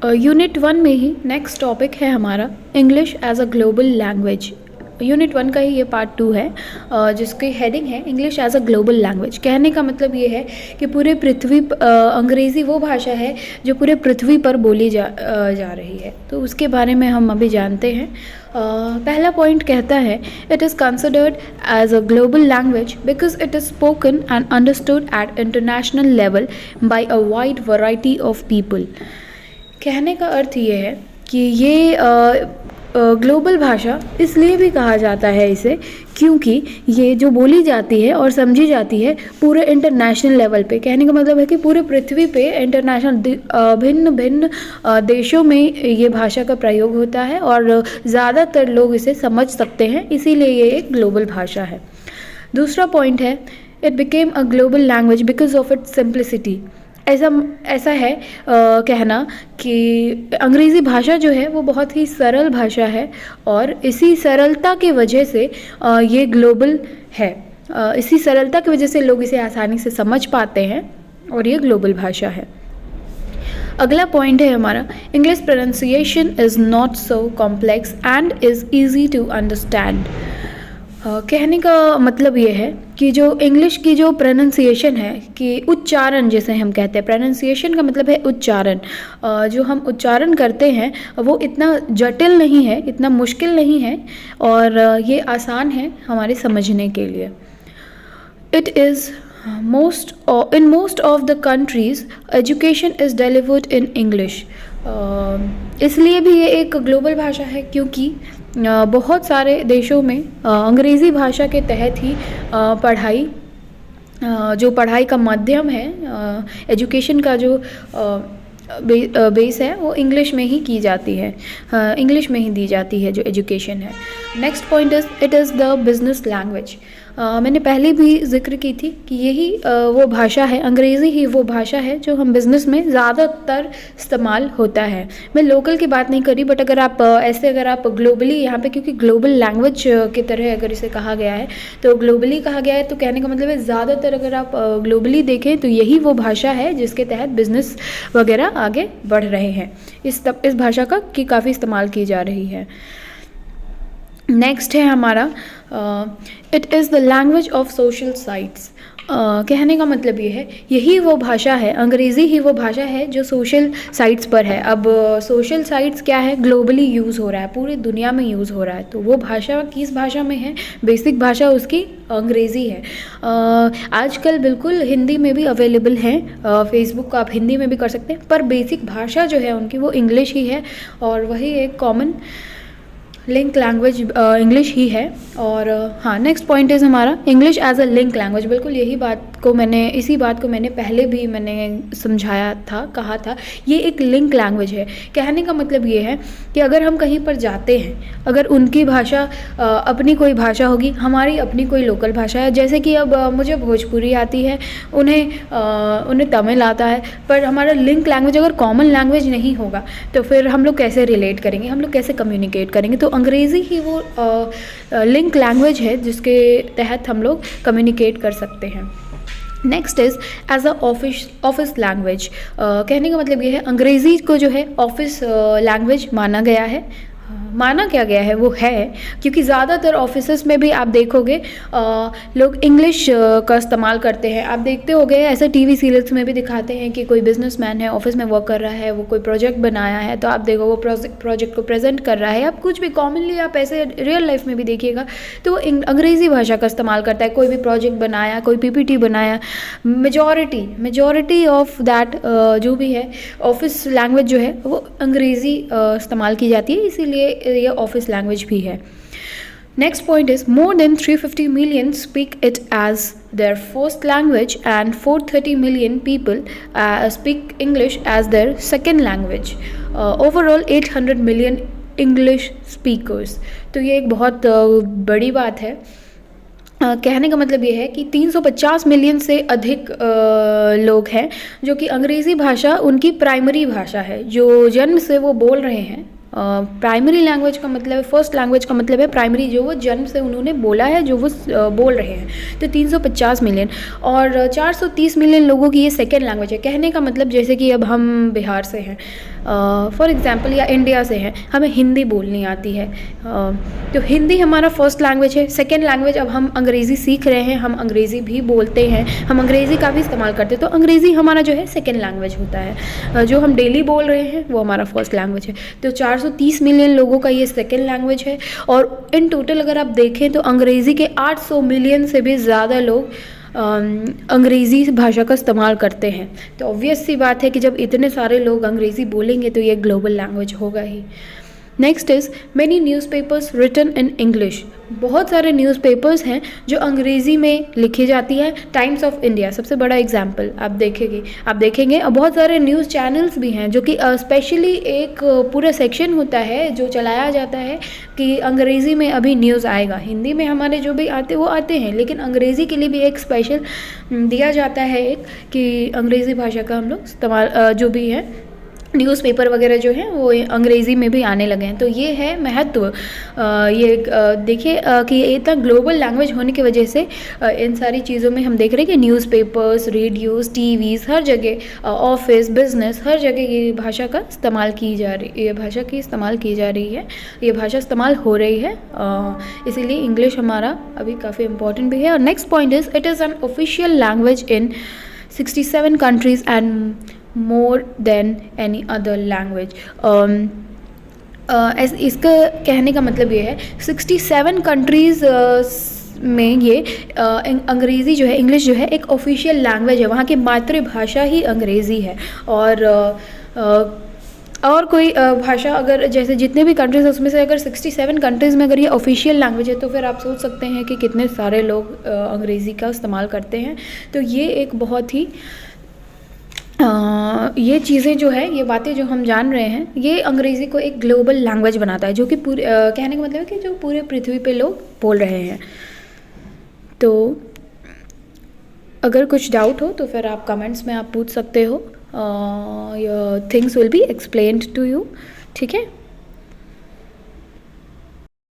Unit 1 में ही next topic है हमारा English as a global language. Unit 1 का ही ये पार्ट 2 है जिसकी हेडिंग है English as a global language. कहने का मतलब ये है कि पूरे पृथ्वी अंग्रेज़ी वो भाषा है जो पूरे पृथ्वी पर बोली जा रही है, तो उसके बारे में हम अभी जानते हैं। पहला पॉइंट कहता है it is considered as a global language because it is spoken and understood at international level by a wide variety of people. कहने का अर्थ ये है कि ये ग्लोबल भाषा इसलिए भी कहा जाता है इसे क्योंकि ये जो बोली जाती है और समझी जाती है पूरे इंटरनेशनल लेवल पे। कहने का मतलब है कि पूरे पृथ्वी पे इंटरनेशनल भिन्न भिन्न देशों में ये भाषा का प्रयोग होता है और ज़्यादातर लोग इसे समझ सकते हैं, इसीलिए ये एक ग्लोबल भाषा है। दूसरा पॉइंट है it became a global language because of its simplicity. ऐसा है कहना कि अंग्रेज़ी भाषा जो है वो बहुत ही सरल भाषा है और इसी सरलता की वजह से ये ग्लोबल है। इसी सरलता की वजह से लोग इसे आसानी से समझ पाते हैं और ये ग्लोबल भाषा है। अगला पॉइंट है हमारा English pronunciation is not so complex and is easy to understand. कहने का मतलब ये है कि जो इंग्लिश की जो प्रोनाउंसिएशन है कि उच्चारण जिसे हम कहते हैं, प्रोनाउंसिएशन का मतलब है उच्चारण। जो हम उच्चारण करते हैं वो इतना जटिल नहीं है, इतना मुश्किल नहीं है और ये आसान है हमारे समझने के लिए। It is in most of the countries education is delivered in English। इसलिए भी ये एक ग्लोबल भाषा है क्योंकि बहुत सारे देशों में अंग्रेज़ी भाषा के तहत ही जो पढ़ाई का माध्यम है, एजुकेशन का जो बेस है वो इंग्लिश में ही की जाती है, इंग्लिश में ही दी जाती है जो एजुकेशन है। Next point is it is the business language. मैंने पहले भी जिक्र की थी कि यही वो भाषा है, अंग्रेज़ी ही वो भाषा है जो हम बिज़नेस में ज़्यादातर इस्तेमाल होता है। मैं लोकल की बात नहीं करी, बट अगर आप ग्लोबली यहाँ पे, क्योंकि ग्लोबल लैंग्वेज की तरह अगर इसे कहा गया है तो ग्लोबली कहा गया है, तो कहने का मतलब है ज़्यादातर अगर आप ग्लोबली देखें तो यही वो भाषा है जिसके तहत बिज़नेस वगैरह आगे बढ़ रहे हैं। इस भाषा की काफ़ी इस्तेमाल की जा रही है। नेक्स्ट है हमारा it is the language of social sites. कहने का मतलब ये है यही वो भाषा है, अंग्रेज़ी ही वो भाषा है जो सोशल साइट्स पर है। अब सोशल साइट्स क्या है, ग्लोबली यूज़ हो रहा है, पूरी दुनिया में यूज़ हो रहा है, तो वो भाषा किस भाषा में है, बेसिक भाषा उसकी अंग्रेज़ी है। आजकल बिल्कुल हिंदी में भी अवेलेबल है, फेसबुक को आप हिंदी में भी कर सकते हैं, पर बेसिक भाषा जो है उनकी वो इंग्लिश ही है और वही एक कॉमन लिंक लैंग्वेज इंग्लिश ही है। और हाँ, नेक्स्ट पॉइंट इज़ हमारा English as a link language. बिल्कुल इसी बात को मैंने पहले भी समझाया था, कहा था, ये एक लिंक लैंग्वेज है। कहने का मतलब ये है कि अगर हम कहीं पर जाते हैं, अगर उनकी भाषा अपनी कोई भाषा होगी, हमारी अपनी कोई लोकल भाषा है, जैसे कि अब मुझे भोजपुरी आती है, उन्हें तमिल आता है, पर हमारा लिंक लैंग्वेज अगर कॉमन लैंग्वेज नहीं होगा तो फिर हम लोग कैसे रिलेट करेंगे, हम लोग कैसे कम्युनिकेट करेंगे। तो अंग्रेज़ी ही वो लिंक लैंग्वेज है जिसके तहत हम लोग कम्युनिकेट कर सकते हैं। Next is as a office language. कहने का मतलब ये है अंग्रेज़ी को जो है ऑफिस लैंग्वेज माना गया है। माना क्या गया है वो है क्योंकि ज़्यादातर ऑफिसेस में भी आप देखोगे लोग इंग्लिश का इस्तेमाल करते हैं। आप देखते होगे ऐसे टीवी सीरियल्स में भी दिखाते हैं कि कोई बिजनेसमैन है, ऑफिस में वर्क कर रहा है, वो कोई प्रोजेक्ट बनाया है, तो आप देखो वो प्रोजेक्ट को प्रेजेंट कर रहा है। आप कुछ भी कॉमनली आप ऐसे रियल लाइफ में भी देखिएगा तो वो अंग्रेज़ी भाषा का इस्तेमाल करता है। कोई भी प्रोजेक्ट बनाया, कोई PPT बनाया, मेजॉरिटी ऑफ दैट जो भी है ऑफिस लैंग्वेज जो है वो अंग्रेज़ी इस्तेमाल की जाती है, इसीलिए ये ऑफिस लैंग्वेज भी है। Next point is more than 350 million speak it as their first language and 430 million people speak English as their second language. Overall 800 million English speakers. तो ये एक बहुत बड़ी बात है। कहने का मतलब ये है कि 350 मिलियन से अधिक लोग हैं जो कि अंग्रेज़ी भाषा उनकी प्राइमरी भाषा है, जो जन्म से वो बोल रहे हैं प्राइमरी लैंग्वेज का मतलब है, फर्स्ट लैंग्वेज का मतलब है प्राइमरी, जो वो जन्म से उन्होंने बोला है, जो वो बोल रहे हैं। तो 350 मिलियन और 430 मिलियन लोगों की ये सेकेंड लैंग्वेज है। कहने का मतलब जैसे कि अब हम बिहार से हैं फॉर एग्जांपल, या इंडिया से हैं, हमें हिंदी बोलनी आती है, तो हिंदी हमारा फर्स्ट लैंग्वेज है। सेकेंड लैंग्वेज, अब हम अंग्रेज़ी सीख रहे हैं, हम अंग्रेज़ी भी बोलते हैं, हम अंग्रेज़ी का भी इस्तेमाल करते हैं, तो अंग्रेज़ी हमारा जो है सेकेंड लैंग्वेज होता है। जो हम डेली बोल रहे हैं वो हमारा फर्स्ट लैंग्वेज है। तो 430 मिलियन लोगों का ये सेकेंड लैंग्वेज है। और इन टोटल अगर आप देखें तो अंग्रेज़ी के 800 मिलियन से भी ज़्यादा लोग अंग्रेज़ी भाषा का इस्तेमाल करते हैं। तो ऑब्वियस सी बात है कि जब इतने सारे लोग अंग्रेज़ी बोलेंगे तो ये ग्लोबल लैंग्वेज होगा ही। Next is many newspapers written in English. बहुत सारे न्यूज़पेपर्स हैं जो अंग्रेज़ी में लिखी जाती है। टाइम्स ऑफ इंडिया सबसे बड़ा एग्जाम्पल आप देखेंगे। और बहुत सारे न्यूज़ चैनल्स भी हैं जो कि स्पेशली एक पूरा सेक्शन होता है जो चलाया जाता है कि अंग्रेज़ी में अभी न्यूज़ आएगा। हिंदी में हमारे जो भी आते वो आते हैं, लेकिन अंग्रेज़ी के लिए भी एक स्पेशल दिया जाता है एक, कि अंग्रेज़ी भाषा का हम लोग इस्तेमाल जो भी है न्यूज़पेपर वगैरह जो हैं वो अंग्रेज़ी में भी आने लगे हैं। तो ये है महत्व। ये देखिए कि ये इतना ग्लोबल लैंग्वेज होने की वजह से इन सारी चीज़ों में हम देख रहे हैं कि न्यूज़पेपर्स, रेडियोज़, टीवीज़, हर जगह, ऑफिस, बिजनेस, हर जगह ये भाषा का इस्तेमाल की जा रही है, ये भाषा की इस्तेमाल की जा रही है, ये भाषा इस्तेमाल हो रही है। इसीलिए इंग्लिश हमारा अभी काफ़ी इम्पोर्टेंट भी है। और next point is it is an official language in 67 countries and more than any other language। इसका कहने का मतलब ये है 67 कंट्रीज़ में ये अंग्रेज़ी जो है, इंग्लिश जो है एक ऑफिशियल लैंग्वेज है, वहाँ की मातृभाषा ही अंग्रेज़ी है। और कोई भाषा अगर जैसे जितने भी कंट्रीज़ हैं उसमें से अगर 67 कंट्रीज़ में अगर ये ऑफिशियल लैंग्वेज है तो फिर आप सोच सकते हैं कि कितने सारे लोग अंग्रेज़ी का इस्तेमाल करते हैं। तो ये एक बहुत ही ये चीज़ें जो है, ये बातें जो हम जान रहे हैं, ये अंग्रेज़ी को एक ग्लोबल लैंग्वेज बनाता है, जो कि पूरे कहने का मतलब है कि जो पूरे पृथ्वी पे लोग बोल रहे हैं। तो अगर कुछ डाउट हो तो फिर आप कमेंट्स में आप पूछ सकते हो। Things will be explained to you. ठीक है।